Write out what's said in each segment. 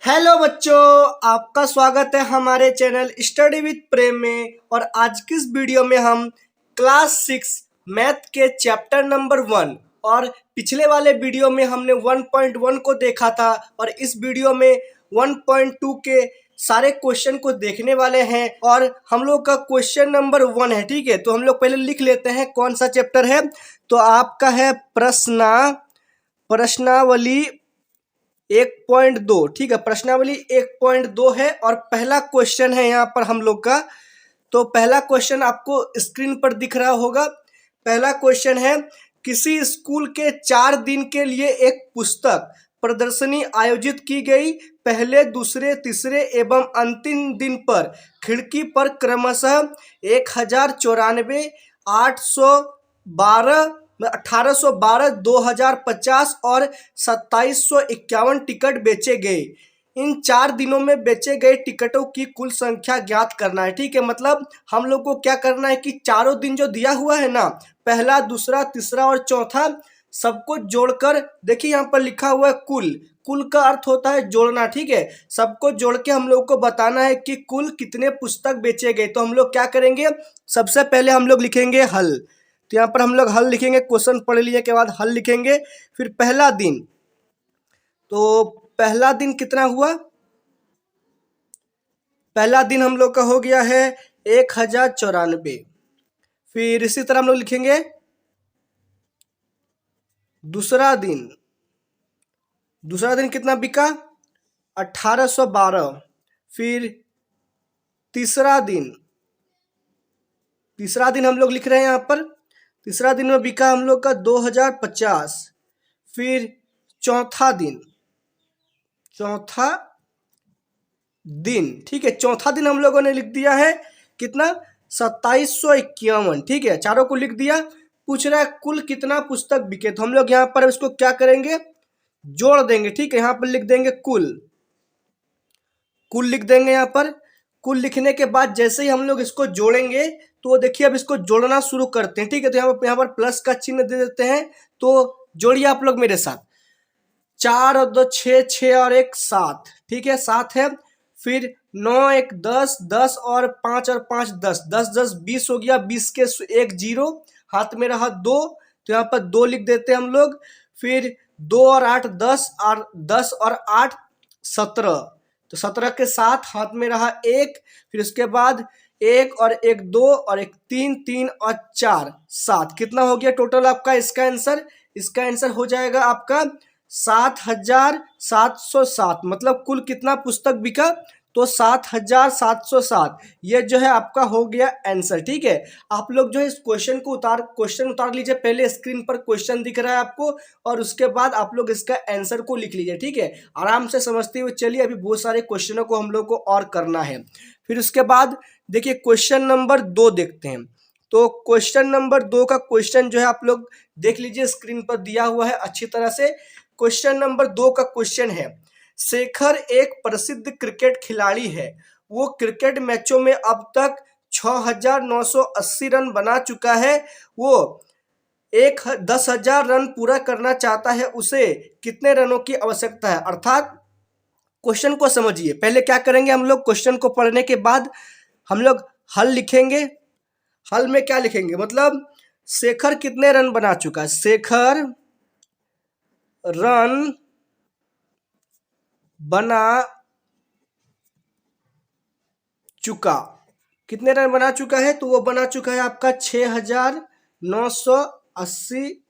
Hello बच्चों, आपका स्वागत है हमारे चैनल स्टडी विद प्रेम में। और आज की इस वीडियो में हम क्लास 6 मैथ के चैप्टर नंबर 1 और पिछले वाले वीडियो में हमने 1.1 को देखा था और इस वीडियो में 1.2 के सारे क्वेश्चन को देखने वाले हैं। और हम लोग का क्वेश्चन नंबर 1 है, ठीक है। तो हम लोग पहले लिख लेते हैं कौन सा चैप्टर है। तो आपका है प्रश्नावली 1.2, ठीक है। प्रश्नावली 1.2 है और पहला क्वेश्चन है यहाँ पर हम लोग का। तो पहला क्वेश्चन आपको स्क्रीन पर दिख रहा होगा। पहला क्वेश्चन है, किसी स्कूल के 4 दिन के लिए एक पुस्तक प्रदर्शनी आयोजित की गई। पहले, दूसरे, तीसरे एवं अंतिम दिन पर खिड़की पर क्रमशः 1094, 812, 1812, 2050 और 2751 टिकट बेचे गए। इन 4 दिनों में बेचे गए टिकटों की कुल संख्या ज्ञात करना है, ठीक है। मतलब हम लोग को क्या करना है कि चारों दिन जो दिया हुआ है ना, पहला, दूसरा, तीसरा और चौथा, सबको जोड़कर देखिए यहाँ पर लिखा हुआ है कुल का अर्थ होता है जोड़ना, ठीक है। सबको जोड़ के हम लोग को बताना है कि कुल कितने पुस्तक बेचे गए। तो हम लोग क्या करेंगे, सबसे पहले हम लोग लिखेंगे हल। तो यहाँ पर हम लोग हल लिखेंगे, क्वेश्चन पढ़ लिए के बाद हल लिखेंगे। फिर पहला दिन, तो पहला दिन कितना हुआ, पहला दिन हम लोग का हो गया है 1094। फिर इसी तरह हम लोग लिखेंगे दूसरा दिन, दूसरा दिन कितना बिका, 1812। फिर तीसरा दिन, तीसरा दिन हम लोग लिख रहे हैं यहाँ पर, तीसरा दिन में बिका हम लोग का 2050। फिर चौथा दिन, चौथा दिन, ठीक है। चौथा दिन हम लोगों ने लिख दिया है कितना, 2751, ठीक है। चारों को लिख दिया। पूछ रहा है कुल कितना पुस्तक बिके। तो हम लोग यहाँ पर इसको क्या करेंगे, जोड़ देंगे, ठीक है। यहाँ पर लिख देंगे कुल लिख देंगे। यहाँ पर कुल लिखने के बाद जैसे ही हम लोग इसको जोड़ेंगे तो देखिए अब इसको जोड़ना शुरू करते हैं, ठीक है। तो यहाँ पर प्लस का चिन्ह दे देते हैं। तो जोड़िए आप लोग मेरे साथ, 4 और 2 6, 6 और 1 7, ठीक है, 7 है। फिर 9 1 10, 10 और 5 और 5 10, 10 10 20 हो गया। 20 के 1 0, हाथ में रहा 2, तो यहाँ पर 2 लिख देते हैं हम लोग। फिर 2 और 8 10, और 10 और 8 17, तो 17 के साथ हाथ में रहा 1। फिर उसके बाद 1 और 1 2 और 1 3, 3 और 4 7, कितना हो गया टोटल आपका इसका आंसर। इसका आंसर हो जाएगा आपका 7707। मतलब कुल कितना पुस्तक बिका, तो 7707। ये जो है आपका हो गया आंसर, ठीक है। आप लोग जो है इस क्वेश्चन उतार लीजिए। पहले स्क्रीन पर क्वेश्चन दिख रहा है आपको, और उसके बाद आप लोग इसका आंसर को लिख लीजिए, ठीक है। आराम से समझते हुए चलिए, अभी बहुत सारे क्वेश्चनों को हम लोग को और करना है। फिर उसके बाद देखिए क्वेश्चन नंबर 2 देखते हैं। तो क्वेश्चन नंबर 2 का क्वेश्चन जो है आप लोग देख लीजिए, स्क्रीन पर दिया हुआ है अच्छी तरह से। क्वेश्चन नंबर 2 का क्वेश्चन है, शेखर एक प्रसिद्ध क्रिकेट खिलाड़ी है। वो क्रिकेट मैचों में अब तक 6980 रन बना चुका है। वो 10,000 रन पूरा करना चाहता है, उसे कितने रनों की आवश्यकता है। अर्थात क्वेश्चन को समझिए। पहले क्या करेंगे हम लोग, क्वेश्चन को पढ़ने के बाद हम लोग हल लिखेंगे। हल में क्या लिखेंगे, मतलब शेखर कितने रन बना चुका है। शेखर रन बना चुका, कितने रन बना चुका है, तो वो बना चुका है आपका 6980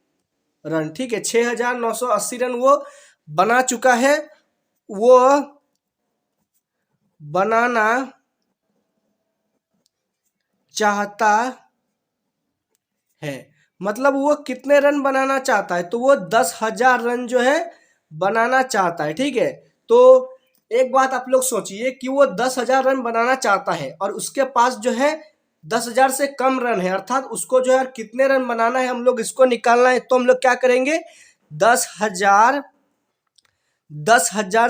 रन, ठीक है। 6980 रन वो बना चुका है। वो बनाना चाहता है, मतलब वो कितने रन बनाना चाहता है, तो वो 10,000 रन जो है बनाना चाहता है, ठीक है। तो एक बात आप लोग सोचिए कि वो 10,000 रन बनाना चाहता है और उसके पास जो है 10,000 से कम रन है। अर्थात उसको जो है कितने रन बनाना है, हम लोग इसको निकालना है। तो हम लोग क्या करेंगे, 10,000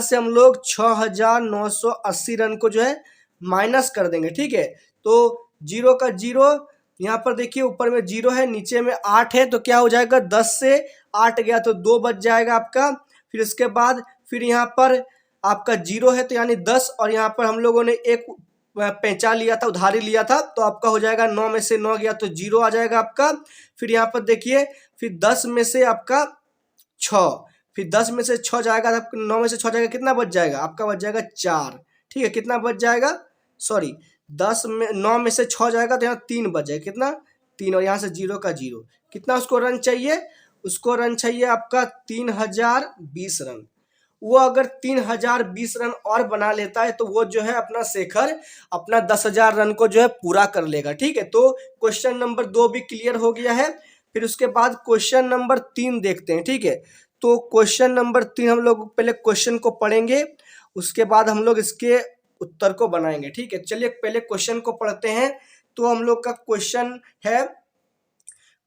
से हम लोग 6,980 रन को जो है माइनस कर देंगे, ठीक है। तो 0 का 0, यहाँ पर देखिए ऊपर में 0 है, नीचे में 8 है, तो क्या हो जाएगा, 10 से 8 गया तो 2 बच जाएगा आपका। फिर इसके बाद फिर यहाँ पर आपका 0 है, तो यानी 10, और यहाँ पर हम लोगों ने एक पैंचा लिया था, उधारी लिया था, तो आपका हो जाएगा 9 में से 9 गया तो 0 आ जाएगा आपका। फिर यहाँ पर देखिए, फिर 10 में से आपका 6, फिर 10 में से 6 जाएगा, 9 में से 6 जाएगा, कितना बच जाएगा आपका? बच जाएगा 4। ठीक है, कितना बच जाएगा? सॉरी, 9 में से 6 जाएगा तो यहाँ 3 बच जाएगा, कितना? 3, और यहाँ से 0 का 0। कितना उसको रन चाहिए? उसको रन चाहिए आपका 3020 रन। वो अगर 3020 रन और बना लेता है तो वो जो है अपना शेखर अपना 10,000 रन को जो है पूरा कर लेगा। ठीक है, तो क्वेश्चन नंबर 2 भी क्लियर हो गया है। फिर उसके बाद क्वेश्चन नंबर 3 देखते हैं। ठीक है, तो क्वेश्चन नंबर 3 हम लोग पहले क्वेश्चन को पढ़ेंगे, उसके बाद हम लोग इसके उत्तर को बनाएंगे। ठीक है, चलिए पहले क्वेश्चन को पढ़ते हैं। तो हम लोग का क्वेश्चन है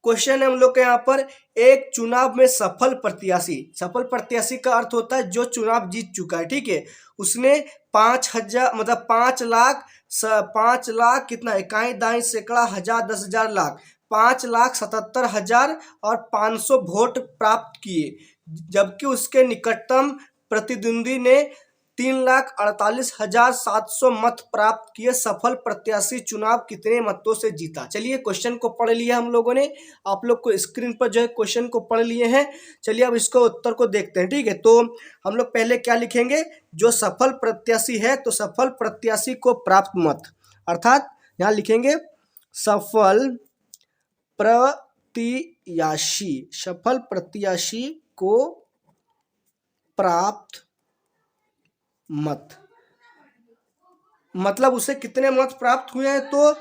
हम लोग के यहाँ पर, एक चुनाव में सफल प्रत्याशी का अर्थ होता है जो चुनाव जीत चुका है। ठीक है, उसने 5,000 मतलब 5 लाख कितना, इकाई दाई सैकड़ा हजार 10,000 लाख 5,77,500 और 500 वोट प्राप्त किए, जबकि उसके निकटतम प्रतिद्वंदी ने 3,48,700 मत प्राप्त किए। सफल प्रत्याशी चुनाव कितने मतों से जीता? चलिए क्वेश्चन को पढ़ लिया हम लोगों ने, आप लोग को स्क्रीन पर जो है क्वेश्चन को पढ़ लिए हैं। चलिए अब इसको उत्तर को देखते हैं। ठीक है, तो हम लोग पहले क्या लिखेंगे? जो सफल प्रत्याशी है, तो सफल प्रत्याशी को प्राप्त मत, अर्थात यहाँ लिखेंगे सफल प्रत्याशी को प्राप्त मत, मतलब उसे कितने मत प्राप्त हुए हैं? तो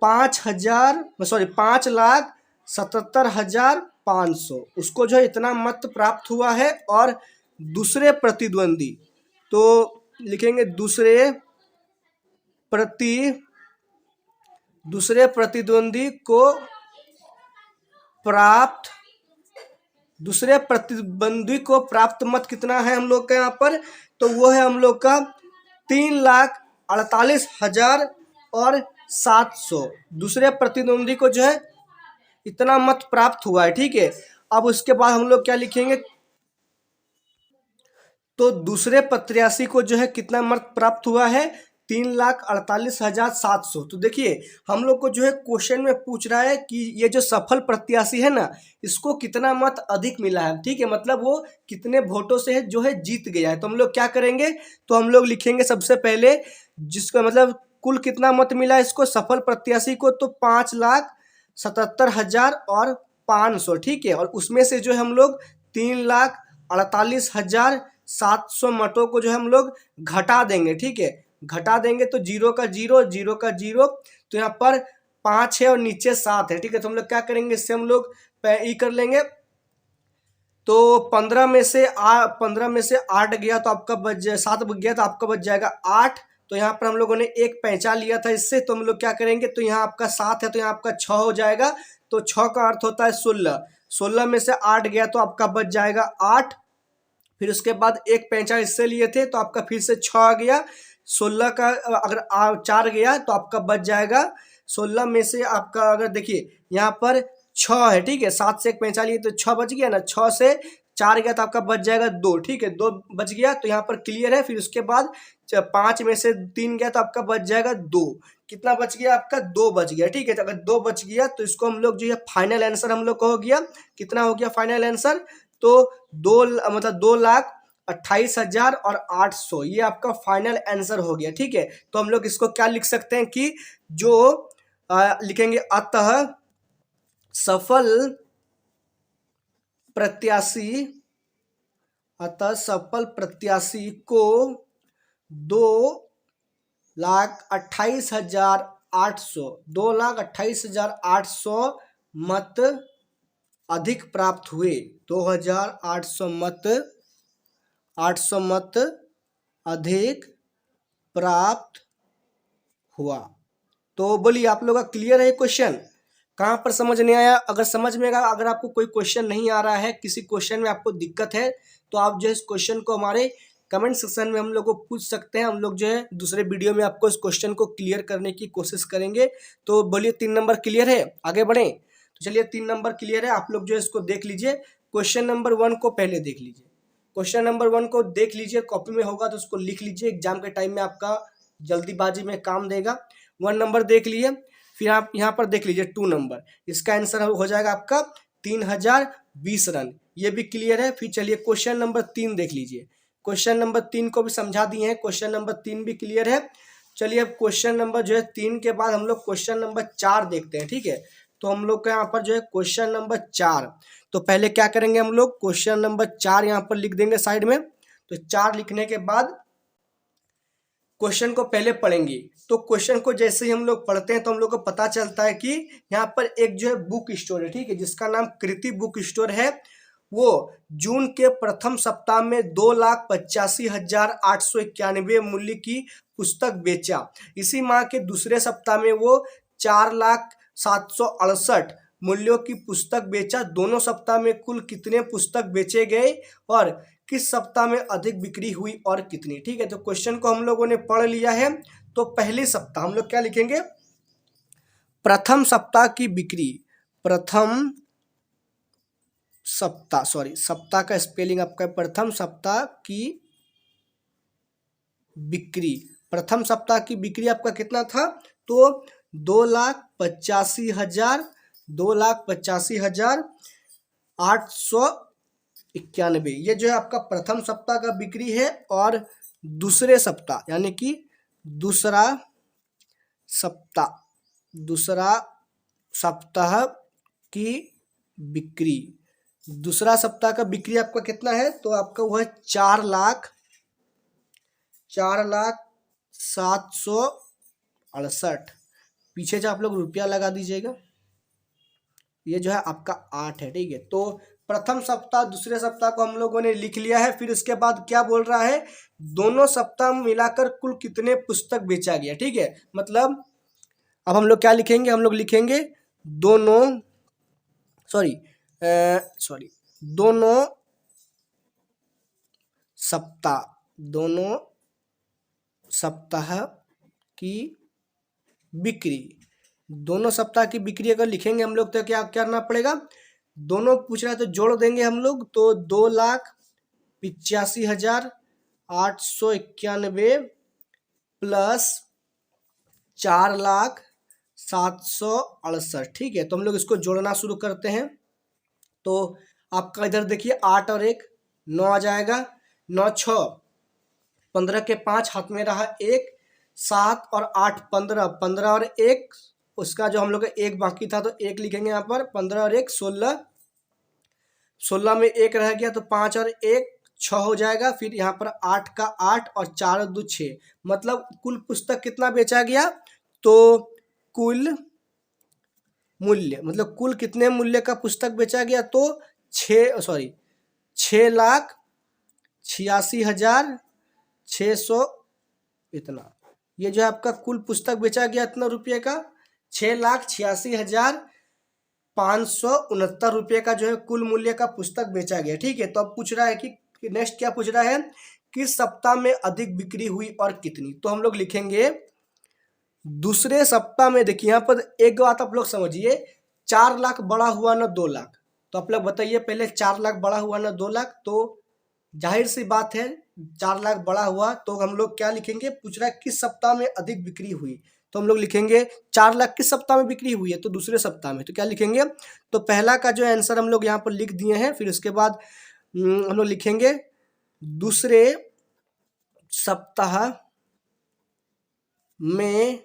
5,77,500 उसको जो है इतना मत प्राप्त हुआ है। और दूसरे प्रतिद्वंदी, तो लिखेंगे दूसरे प्रतिद्वंदी को प्राप्त मत कितना है हम लोग का यहाँ पर? तो वो है हम लोग का 3,48,700। दूसरे प्रतिद्वंदी को जो है इतना मत प्राप्त हुआ है। ठीक है, अब उसके बाद हम लोग क्या लिखेंगे? तो दूसरे प्रत्याशी को जो है कितना मत प्राप्त हुआ है? 3,48,700। तो देखिए हम लोग को जो है क्वेश्चन में पूछ रहा है कि ये जो सफल प्रत्याशी है ना, इसको कितना मत अधिक मिला है। ठीक है, मतलब वो कितने वोटों से है जो है जीत गया है। तो हम लोग क्या करेंगे? तो हम लोग लिखेंगे सबसे पहले जिसका मतलब कुल कितना मत मिला इसको, सफल प्रत्याशी को, तो 5,77,500। ठीक है, और उसमें से जो है हम लोग 3,48,700 मतों को जो है हम लोग घटा देंगे। ठीक है, घटा देंगे तो 0 का 0, 0 का 0, तो यहाँ पर 5 है और नीचे 7 है। ठीक है, तो हम लोग क्या करेंगे? इससे हम लोग ई कर लेंगे। तो 15 में से 8 गया तो आपका 7 गया तो आपका बच जाएगा 8। तो यहाँ पर हम लोगों ने एक पैंचा लिया था इससे, तो हम लोग क्या करेंगे? तो यहाँ आपका 7 है तो यहाँ आपका 6 हो जाएगा। तो 6 का अर्थ होता है 16। 16 में से 8 गया तो आपका बच जाएगा 8। फिर उसके बाद एक पैंचा इससे लिए थे तो आपका फिर से 6 आ गया। 16 का अगर 4 गया तो आपका बच जाएगा 16 में से आपका, अगर देखिए यहाँ पर 6 है। ठीक है, 7 से एक पैंचा लिए तो 6 बच गया ना, 6 से 4 गया तो आपका बच जाएगा 2। ठीक है, 2 बच गया तो यहाँ पर क्लियर है। फिर उसके बाद 5 में से 3 गया तो आपका बच जाएगा 2। कितना बच गया आपका? 2 बच गया। ठीक है, तो अगर 2 बच गया तो इसको हम लोग जो है फाइनल आंसर हम लोग को हो गया। कितना हो गया फाइनल आंसर? तो 2,28,800 ये आपका फाइनल आंसर हो गया। ठीक है, तो हम लोग इसको क्या लिख सकते हैं कि जो लिखेंगे अतः सफल प्रत्याशी को 2,28,800 मत अधिक प्राप्त हुए। 2,800 मत अधिक प्राप्त हुआ। तो बोलिए आप लोग का क्लियर है क्वेश्चन? कहाँ पर समझ नहीं आया? अगर समझ में आएगा, अगर आपको कोई क्वेश्चन नहीं आ रहा है, किसी क्वेश्चन में आपको दिक्कत है, तो आप जो है इस क्वेश्चन को हमारे कमेंट सेक्शन में हम लोग को पूछ सकते हैं। हम लोग जो है दूसरे वीडियो में आपको इस क्वेश्चन को क्लियर करने की कोशिश करेंगे। तो बोलिए 3 नंबर क्लियर है? आगे बढ़ें। तो चलिए 3 नंबर क्लियर है, आप लोग जो है इसको देख लीजिए। क्वेश्चन नंबर 1 को पहले देख लीजिए। क्वेश्चन नंबर 1 को देख लीजिए, कॉपी में होगा तो उसको लिख लीजिए, एग्जाम के टाइम में आपका जल्दीबाजी में काम देगा। 1 नंबर देख लिए, फिर आप यहाँ पर देख लीजिए 2 नंबर, इसका आंसर हो जाएगा आपका 3020 रन, ये भी क्लियर है। फिर चलिए क्वेश्चन नंबर 3 देख लीजिए, क्वेश्चन नंबर 3 को भी समझा दिए हैं, क्वेश्चन नंबर 3 भी क्लियर है। चलिए अब क्वेश्चन नंबर जो है 3 के बाद हम लोग क्वेश्चन नंबर 4 देखते हैं, ठीक है। तो हम लोग का यहाँ पर जो है क्वेश्चन नंबर 4, तो पहले क्या करेंगे हम लोग, क्वेश्चन नंबर 4 यहाँ पर लिख देंगे साइड में। तो 4 लिखने के बाद क्वेश्चन को पहले पढ़ेंगे। तो क्वेश्चन को जैसे ही हम लोग पढ़ते हैं तो हम लोग को पता चलता है कि यहाँ पर एक जो है बुक स्टोर है, ठीक है, जिसका नाम कृति बुक स्टोर है। वो जून के प्रथम सप्ताह में 2,85,891 मूल्य की पुस्तक बेचा। इसी माह के दूसरे सप्ताह में वो 4,0768 मूल्यों की पुस्तक बेचा। दोनों सप्ताह में कुल कितने पुस्तक बेचे गए और किस सप्ताह में अधिक बिक्री हुई और कितनी, ठीक है। तो क्वेश्चन को हम लोगों ने पढ़ लिया है। तो पहले सप्ताह हम लोग क्या लिखेंगे, प्रथम सप्ताह की बिक्री, प्रथम सप्ताह, सॉरी सप्ताह का स्पेलिंग आपका प्रथम सप्ताह की बिक्री, प्रथम सप्ताह की बिक्री आपका कितना था, तो 2,85,891, ये जो है आपका प्रथम सप्ताह का बिक्री है। और दूसरे सप्ताह यानी कि दूसरा सप्ताह की बिक्री, दूसरा सप्ताह का बिक्री आपका कितना है, तो आपका वो है 4,0768। पीछे जो आप लोग रुपया लगा दीजिएगा, ये जो है आपका 8 है, ठीक है। तो प्रथम सप्ताह दूसरे सप्ताह को हम लोगों ने लिख लिया है। फिर उसके बाद क्या बोल रहा है, दोनों सप्ताह मिलाकर कुल कितने पुस्तक बेचा गया, ठीक है। मतलब अब हम लोग क्या लिखेंगे, हम लोग लिखेंगे दोनों सप्ताह की बिक्री, दोनों सप्ताह की बिक्री अगर लिखेंगे हम लोग तो क्या करना पड़ेगा, दोनों पूछ रहा है तो जोड़ देंगे हम लोग। तो 2,85,891 प्लस 4,0768, ठीक है। तो हम लोग इसको जोड़ना शुरू करते हैं। तो आपका इधर देखिए 8 और 1 9 आ जाएगा, 9 6 15 के 5 हाथ में रहा 1, 7 और 8 15, 15 और 1 उसका जो हम लोग का 1 बाकी था तो 1 लिखेंगे यहाँ पर, 15 और 1 16, 16 में 1 रह गया तो 5 और 1 6 हो जाएगा। फिर यहाँ पर 8 का 8 और 4 और 2 6, मतलब कुल पुस्तक कितना बेचा गया, तो कुल मूल्य, मतलब कुल कितने मूल्य का पुस्तक बेचा गया, तो 6,86,600 इतना, ये जो है आपका कुल पुस्तक बेचा गया इतना रुपये का, 6,86,569 रुपये का जो है कुल मूल्य का पुस्तक बेचा गया, ठीक है। तो अब पूछ रहा है कि नेक्स्ट क्या पूछ रहा है, किस सप्ताह में अधिक बिक्री हुई और कितनी। तो हम लोग लिखेंगे दूसरे सप्ताह में। देखिए यहाँ पर एक बात आप लोग समझिए, 4 लाख बड़ा हुआ ना 2 लाख, तो आप लोग बताइए पहले 4 लाख बड़ा हुआ ना 2 लाख, तो जाहिर सी बात है 4 लाख बड़ा हुआ। तो हम लोग क्या लिखेंगे, पूछ रहा है किस सप्ताह में अधिक बिक्री हुई, तो हम लोग लिखेंगे 4 लाख किस सप्ताह में बिक्री हुई है, तो दूसरे सप्ताह में। तो क्या लिखेंगे, तो पहला का जो आंसर हम लोग यहाँ पर लिख दिए हैं। फिर उसके बाद हम लोग लिखेंगे दूसरे सप्ताह में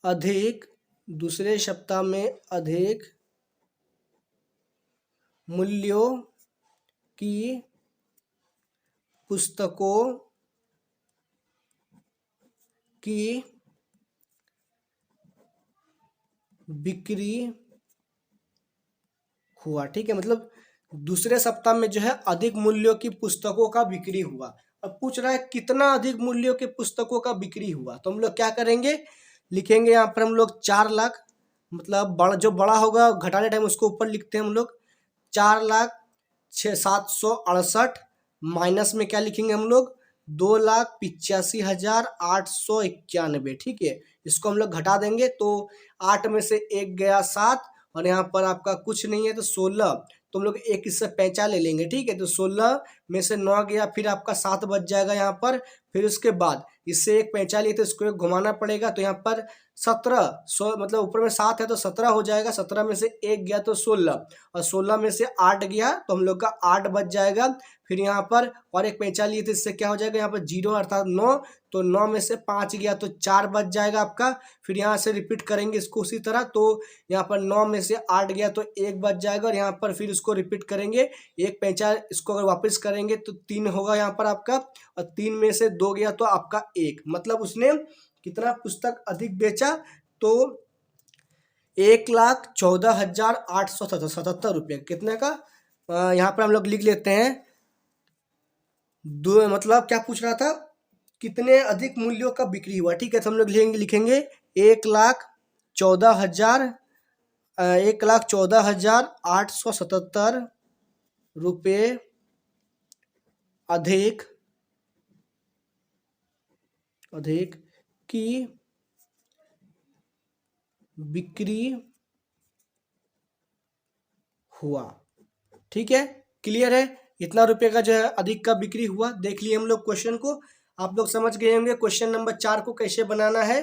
अधिक, दूसरे सप्ताह में अधिक मूल्यों की पुस्तकों की बिक्री हुआ, ठीक है। मतलब दूसरे सप्ताह में जो है अधिक मूल्यों की पुस्तकों का बिक्री हुआ। अब पूछ रहा है कितना अधिक मूल्यों के पुस्तकों का बिक्री हुआ, तो हम लोग क्या करेंगे, लिखेंगे यहाँ पर हम लोग 4 लाख, मतलब जो बड़ा होगा घटाने टाइम उसको ऊपर लिखते हैं हम लोग, 4,0768 माइनस में क्या लिखेंगे हम लोग, 2,85,891, ठीक है। इसको हम लोग घटा देंगे तो 8 में से 1 गया 7 और यहाँ पर आपका कुछ नहीं है तो 16, तो हम लोग एक इससे पैंचा ले लेंगे, ठीक है। तो 16 में से 9 गया, फिर आपका 7 बच जाएगा यहाँ पर। फिर उसके बाद इससे एक पैंचा लिए तो इसको एक घुमाना पड़ेगा, तो यहाँ पर 17 मतलब ऊपर में 7 है तो 17 हो जाएगा। 17 में से एक गया तो 16, और 16 में से 8 गया तो हम लोग का 8 बच जाएगा। फिर यहाँ पर और एक पैंचा लिए तो इससे क्या हो जाएगा, यहाँ पर 0 अर्थात 9, तो 9 में से 5 गया तो 4 बच जाएगा आपका। फिर यहाँ से रिपीट करेंगे इसको उसी तरह, तो यहाँ पर 9 में से 8 गया तो 1 बच जाएगा, और यहाँ पर फिर इसको रिपीट करेंगे, एक पैंचा इसको अगर वापस करेंगे तो 3 होगा यहाँ पर आपका, और 3 में से 2 गया तो आपका 1। मतलब उसने कितना पुस्तक अधिक बेचा, तो 1,14,877 रुपये कितने का। यहाँ पर हम लोग लिख लेते हैं दो, मतलब क्या पूछ रहा था, कितने अधिक मूल्यों का बिक्री हुआ, ठीक है। तो हम लोग लिखेंगे 1,14,877 रुपये अधिक की बिक्री हुआ, ठीक है। क्लियर है, इतना रुपए का जो है अधिक का बिक्री हुआ। देख लिए हम लोग क्वेश्चन को, आप लोग समझ गए होंगे क्वेश्चन नंबर 4 को कैसे बनाना है।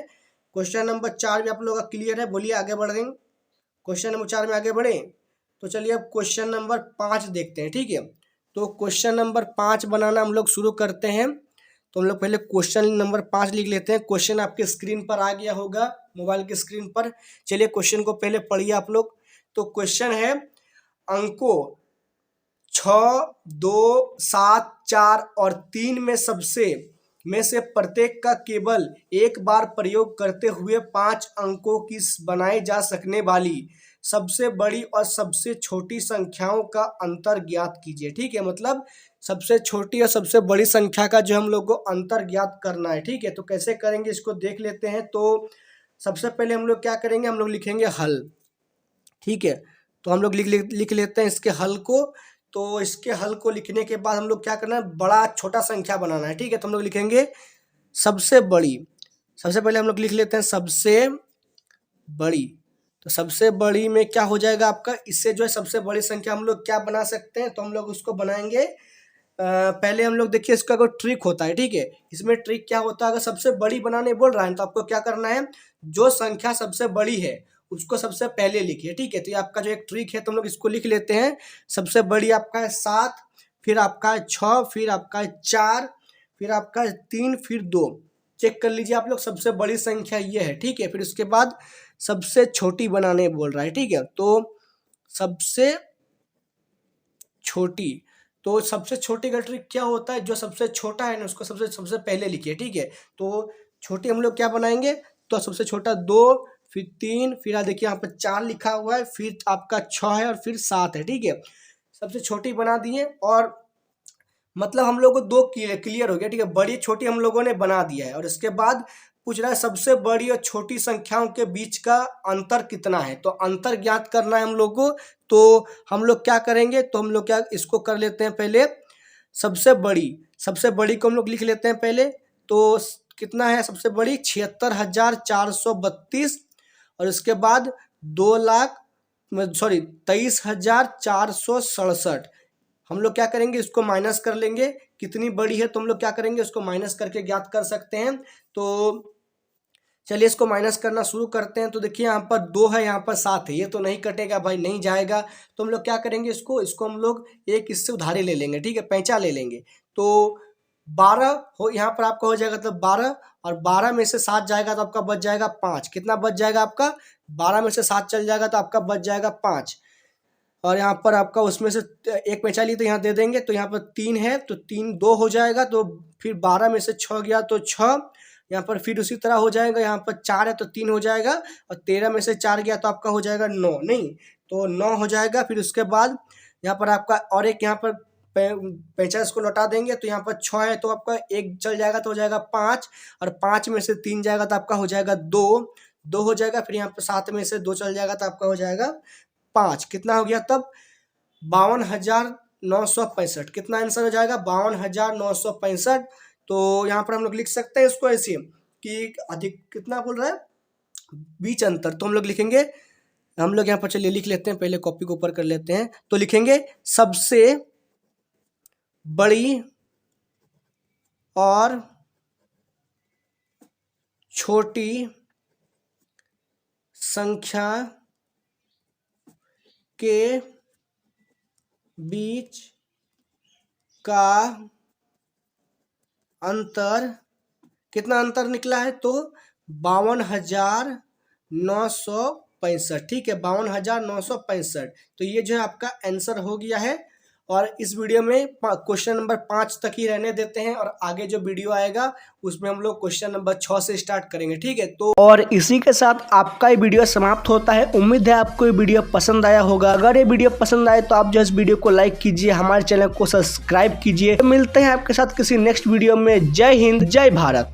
क्वेश्चन नंबर 4 भी आप लोग का क्लियर है। बोलिए आगे बढ़ देंगे, क्वेश्चन नंबर 4 में आगे बढ़े। तो चलिए अब क्वेश्चन नंबर 5 देखते हैं, ठीक है। तो क्वेश्चन नंबर 5 बनाना हम लोग शुरू करते हैं। तो हम लोग पहले क्वेश्चन नंबर 5 लिख लेते हैं। क्वेश्चन आपके स्क्रीन पर आ गया होगा, मोबाइल के स्क्रीन पर। चलिए क्वेश्चन को पहले पढ़िए आप लोग। तो क्वेश्चन है, अंकों 6, 2, 7, 4 और 3 में से प्रत्येक का केवल एक बार प्रयोग करते हुए 5 अंकों की बनाई जा सकने वाली सबसे बड़ी और सबसे छोटी संख्याओं का अंतर ज्ञात कीजिए, ठीक है। मतलब सबसे छोटी और सबसे बड़ी संख्या का जो हम लोग को अंतर ज्ञात करना है, ठीक है। तो कैसे करेंगे इसको देख लेते हैं। तो सबसे पहले हम लोग क्या करेंगे, हम लोग लिखेंगे हल, ठीक है। तो हम लोग लिख लेते हैं इसके हल को। तो इसके हल को लिखने के बाद हम लोग क्या करना है, बड़ा छोटा संख्या बनाना है, ठीक है। तो हम लोग लिखेंगे सबसे बड़ी। सबसे पहले हम लोग लिख लेते हैं सबसे बड़ी। तो सबसे बड़ी में क्या हो जाएगा आपका, इससे जो है सबसे बड़ी संख्या हम लोग क्या बना सकते हैं, तो हम लोग उसको बनाएंगे। पहले हम लोग देखिए इसका कोई ट्रिक होता है, ठीक है। इसमें ट्रिक क्या होता है, अगर सबसे बड़ी बनाने बोल रहा है तो आपको क्या करना है, जो संख्या सबसे बड़ी है उसको सबसे पहले लिखिए, ठीक है। तो ये आपका जो एक ट्रिक है, तो हम लोग इसको लिख लेते हैं। सबसे बड़ी आपका है 7, फिर आपका है 6, फिर आपका है 4, फिर आपका है 3, फिर 2। चेक कर लीजिए आप लोग, सबसे बड़ी संख्या ये है, ठीक है। फिर उसके बाद सबसे छोटी बनाने बोल रहा है, ठीक है। तो सबसे छोटी, तो सबसे छोटी का ट्रिक क्या होता है, जो सबसे छोटा है ना उसको सबसे पहले लिखिए, ठीक है। तो छोटी हम लोग क्या बनाएंगे, तो सबसे छोटा 2, फिर 3, फिर देखिए यहाँ पर 4 लिखा हुआ है, फिर आपका 6 है और फिर 7 है, ठीक है। सबसे छोटी बना दिए, और मतलब हम लोग को 2 क्लियर हो गया, ठीक है। बड़ी छोटी हम लोगों ने बना दिया है, और इसके बाद पूछ रहा है सबसे बड़ी और छोटी संख्याओं के बीच का अंतर कितना है, तो अंतर ज्ञात करना है हम लोग को। तो हम लोग क्या करेंगे, तो हम लोग क्या इसको कर लेते हैं पहले, सबसे बड़ी को हम लोग लिख लेते हैं पहले। तो कितना है सबसे बड़ी, 76,432, और उसके बाद 23,467। हम लोग क्या करेंगे, इसको माइनस कर लेंगे, कितनी बड़ी है तो हम लोग क्या करेंगे, उसको माइनस करके ज्ञात कर सकते हैं। तो चलिए इसको माइनस करना शुरू करते हैं। तो देखिए यहाँ पर 2 है, यहाँ पर 7 है, ये तो नहीं कटेगा भाई, नहीं जाएगा। तो हम लोग क्या करेंगे, इसको हम लोग एक इससे उधारी ले लेंगे, ठीक है, पैंचा ले लेंगे। तो 12 हो यहाँ पर आपका हो जाएगा, तो 12, और 12 में से 7 जाएगा तो आपका बच जाएगा 5। कितना बच जाएगा आपका, 12 में से 7 चल जाएगा तो आपका बच जाएगा 5। और यहाँ पर आपका उसमें से एक पैंचा लिए तो यहाँ दे देंगे, तो यहाँ पर 3 है तो 3 2 हो जाएगा। तो फिर 12 में से 6 गया तो 6, यहाँ पर फिर उसी तरह हो जाएगा। यहाँ पर 4 है तो 3 हो जाएगा, और 13 में से 4 गया तो आपका हो जाएगा 9, नहीं तो 9 हो जाएगा। फिर उसके बाद यहाँ पर आपका और एक यहाँ पर पैंचा इसको लौटा देंगे, तो यहाँ पर 6 है तो आपका 1 चल जाएगा तो हो जाएगा 5, और 5 में से 3 जाएगा तो आपका हो जाएगा 2 हो जाएगा। फिर यहाँ पर 7 में से 2 चल जाएगा तो आपका हो जाएगा 5। कितना हो गया तब, 52,965। कितना आंसर हो जाएगा, 52,965। तो यहाँ पर हम लोग लिख सकते हैं इसको ऐसे कि अधिक कितना बोल रहा है, बीच अंतर। तो हम लोग लिखेंगे हम लोग यहाँ पर चलिए लिख लेते हैं, पहले कॉपी को ऊपर कर लेते हैं। तो लिखेंगे सबसे बड़ी और छोटी संख्या के बीच का अंतर, कितना अंतर निकला है? तो 52,965। ठीक है, 52,965। तो ये जो है आपका आंसर हो गया है। और इस वीडियो में क्वेश्चन नंबर 5 तक ही रहने देते हैं, और आगे जो वीडियो आएगा उसमें हम लोग क्वेश्चन नंबर 6 से स्टार्ट करेंगे। ठीक है, तो और इसी के साथ आपका ये वीडियो समाप्त होता है। उम्मीद है आपको ये वीडियो पसंद आया होगा। अगर ये वीडियो पसंद आए तो आप जो इस वीडियो को लाइक कीजिए, हमारे चैनल को सब्सक्राइब कीजिए। मिलते हैं आपके साथ किसी नेक्स्ट वीडियो में। जय हिंद, जय भारत।